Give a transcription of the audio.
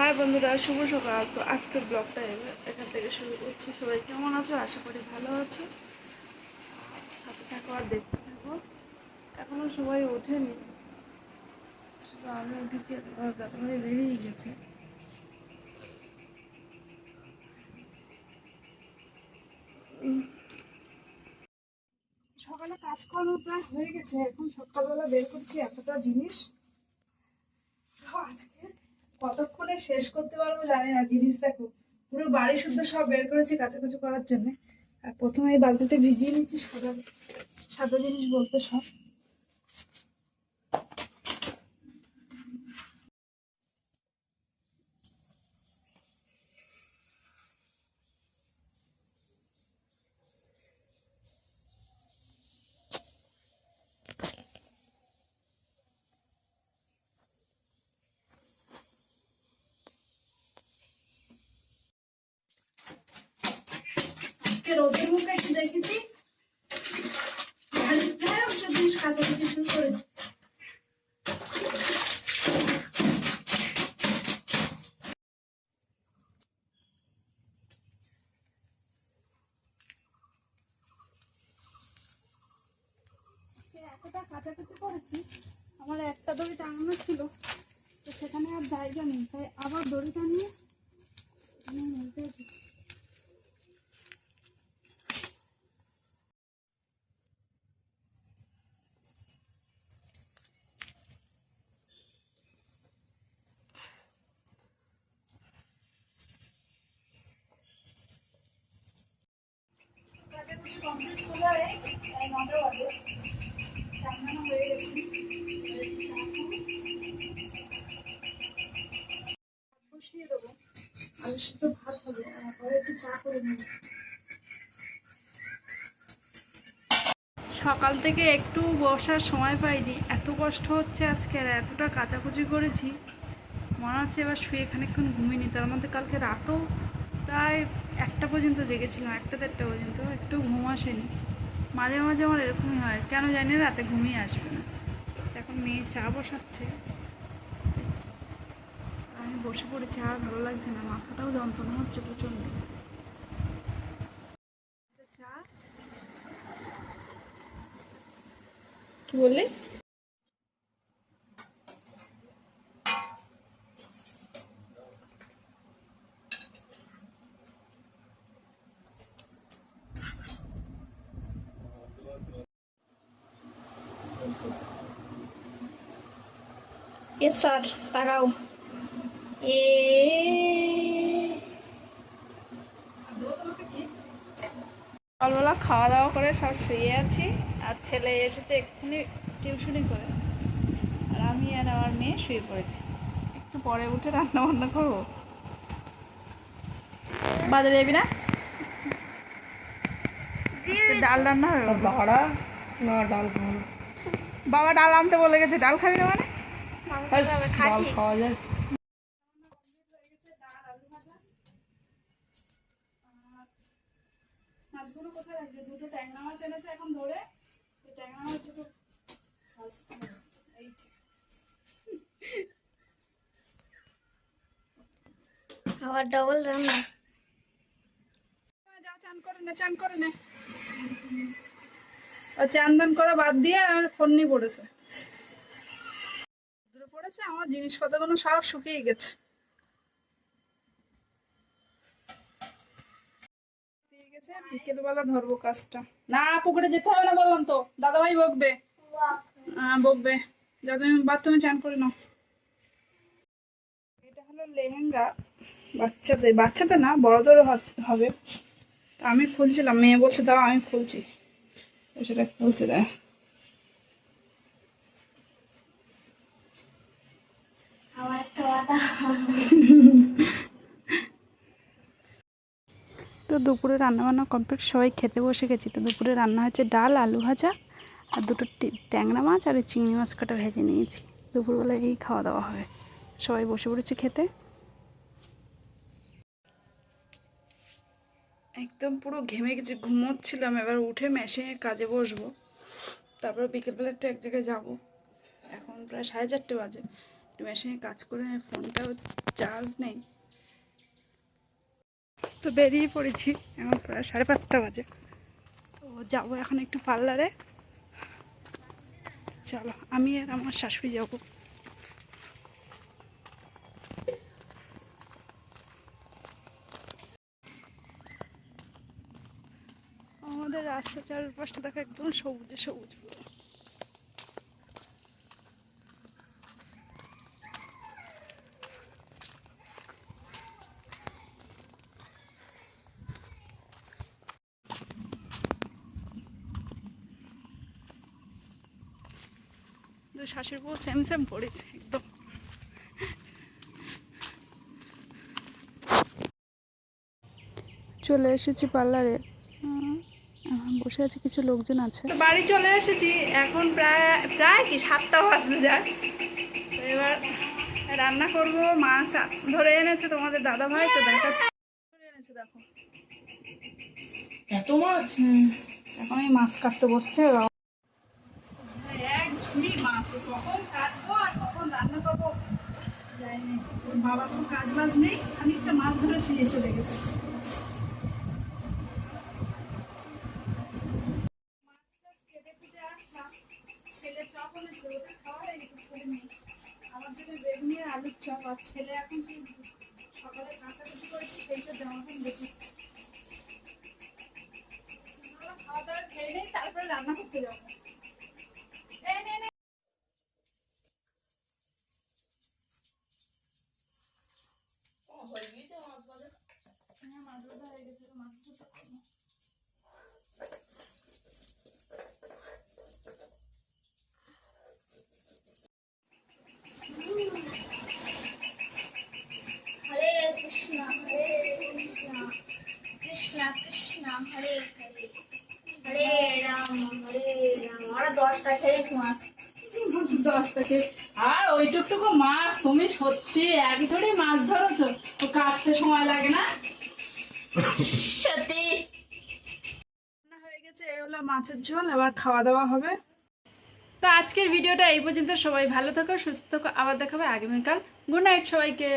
High বন্ধুরা, শুভ সকাল। তো আজকের ব্লগটা এখান থেকে শুরু করছি। সবাই কেমন আছো? আশা করি ভালো আছো। সাথে থাকো আর দেখতে থাকো। এখনো সবাই ওঠেনি, শুধু আমি উঠেছি। দাদাভাই বেরিয়ে গেছে। সকালে কাজকর্ম প্রায় হয়ে গেছে। এখন সকালবেলা বের করছি এতটা জিনিস। তো আজকে কতক্ষণে শেষ করতে পারবো জানি না। জিনিস দেখো, পুরো বাড়ি শুদ্ধ সব বের করেছি কাচাকুচি করার জন্য। আর প্রথমে এই বালতিতে ভিজিয়ে নিচ্ছি সাদা সাদা জিনিস বলতে সব। আজকে রোদের মুখে একটু দেখেছি, ওসব জিনিস কাচাকুচি শুরু করেছি। এতটা কাচাকুচি করেছি, আমার একটা দড়ি টাঙানো ছিল, তো সেখানে আর জায়গা নেই, তাই আবার দড়ি টানিয়ে আমি মেলতে এসেছি। কাচাকুচি কমপ্লিট করে 9টা বাজে, চান্নানো হয়ে গেছে। বসিয়ে দেবো, আলু সিদ্ধ ভাত হবে, তারপরে একটু চা করে নেবো। সকাল থেকে একটু বসার সময় পাইনি, এত কষ্ট হচ্ছে আজকে। আর এতটা কাচাকুচি করেছি, মনে হচ্ছে এবার শুয়ে খানিকক্ষণ ঘুমিয়ে নি। তার মধ্যে কালকে রাতও প্রায় 1টা পর্যন্ত জেগেছিলাম, 1টা 1:30 পর্যন্ত। একটু ঘুম আসেনি। মাঝে মাঝে আমার এরকমই হয়, কেন জানি না, রাতে ঘুমিয়ে আসবে না। এখন মেয়ে চা বসাচ্ছে, আমি বসে পড়েছি। আর ভালো লাগছে না, মাথাটাও যন্ত্রণা হচ্ছে প্রচণ্ড। চা কি বললি? Yes, sir. তাকাও। এ সকালবেলা খাওয়া দাওয়া করে সব শুয়ে আছি, আর ছেলে এসেছে এক্ষুনি টিউশনি করে। আর আমি আর আমার মেয়ে শুয়ে পড়েছি। একটু পরে উঠে রান্না বান্না করবো। বাজারে যাবি না? আজকে ডাল রান্না হবে। দাঁড়া না, ডাল খাবো না। বাবা ডাল আনতে বলে গেছে, ডাল খাবি না মানে? ডাল খাওয়া যায়। মাছগুলো কোথায় রাখবে? দুটো ট্যাংরা মাছ এনেছে এখন ধরে, এই ট্যাংরা মাছ দুটো ভাজতে হবে। এই যে। আবার ডবল রান্না। যা, চান করে নে, চান করে নে। ও চান দান করা বাদ দিয়ে আর ফোন নিয়ে পড়েছে। দূরে পড়েছে, আমার জিনিসপত্রগুলো সব শুকিয়ে গেছে। বিকেলবেলা ধরবো কাজটা। না, পুকুরে যেতে হবে না বললাম তো, দাদাভাই বকবে। বকবে। যা, তুমি বাথরুমে চান করে নাও। এটা হলো লেহেঙ্গা, বাচ্চাদের। বাচ্চাদের না, বড়দেরও হবে। তা আমি খুলছিলাম, মেয়ে বলছে দাও আমি খুলছি, সেটা খুলছে। দেয় আমার একটা ওয়াদা। তো দুপুরে রান্নাবান্না কমপ্লিট, সবাই খেতে বসে গেছি। তো দুপুরে রান্না হয়েছে ডাল, আলু ভাজা, আর দুটো ট্যাংরা মাছ আর চিংড়ি মাছ কাটা ভেজে নিয়েছি। দুপুরবেলায় এই খাওয়া দাওয়া হবে। সবাই বসে পড়েছে খেতে। একদম পুরো ঘেমে গেছি, ঘুমোচ্ছিলাম। এবার উঠে মেশিনের কাজে বসবো, তারপর বিকেলবেলা একটু এক জায়গায় যাবো। এখন প্রায় 4:30 বাজে, একটু মেশিনে কাজ করে ফোনটাও চার্জ নেই, তো বেরিয়ে পড়েছি। এখন প্রায় 5:30 বাজে। তো যাবো এখন একটু পার্লারে। চলো, আমি আর আমার শাশুড়ি যাবো। আমাদের রাস্তা চারপাশটা দেখো একদম সবুজে সবুজ পুরো। শাশুড়ি বউ সেম সেম পড়েছে একদম। চলে এসেছি পার্লারে, বসে আছে, কিছু লোকজন আছে। তো বাড়ি চলে এসেছি, এখন প্রায় প্রায় কি 7টা বাজতে যায়। তো এবার রান্না করব। মাছ ধরে এনেছে তোমাদের দাদা ভাই, তো দেখাচ্ছি ধরে এনেছে দেখো এত মাছ। এখন এই মাছ কাটতে বসতে হবে। এক ঝুড়ি মাছ, কখন কাটবো আর কখন রান্না করবো জানি। বাবার তো কাজ বাজ নেই, খানিকটা মাছ ধরে ফিরে চলে গেছে। ছেলে চপ এনেছে, ওটা খাওয়া হয়ে গেছে, ছেলে নেই। আমার জন্য বেগুনি আর আলুর চপ, আর ছেলে এখন সেই সকালে কাঁচাকুচি করেছি সেইটা জামা প্যান্ট দেখি। খাওয়া দাওয়া খেয়ে নেই, তারপরে রান্না করতে যাবো। মাছ ভাজা হয়ে গেছে, মাছ ভাজা করবো। হরে কৃষ্ণ হরে কৃষ্ণ কৃষ্ণ কৃষ্ণ হরে হরে হরে রাম হরে রাম। আমরা 10টা খেয়েছি মাছ। 10টাকে আর ওইটুকটুকু মাছ তুমি সত্যি এক ধরে মাছ ধরেছো, তো কাটতে সময় লাগে না। সত্যি রান্না হয়ে গেছে, এই হলো মাছের ঝোল, এবার খাওয়া দাওয়া হবে। তো আজকের ভিডিওটা এই পর্যন্ত। সবাই ভালো থাকো, সুস্থ থাকো, আবার দেখাবে আগামীকাল। গুড নাইট সবাইকে।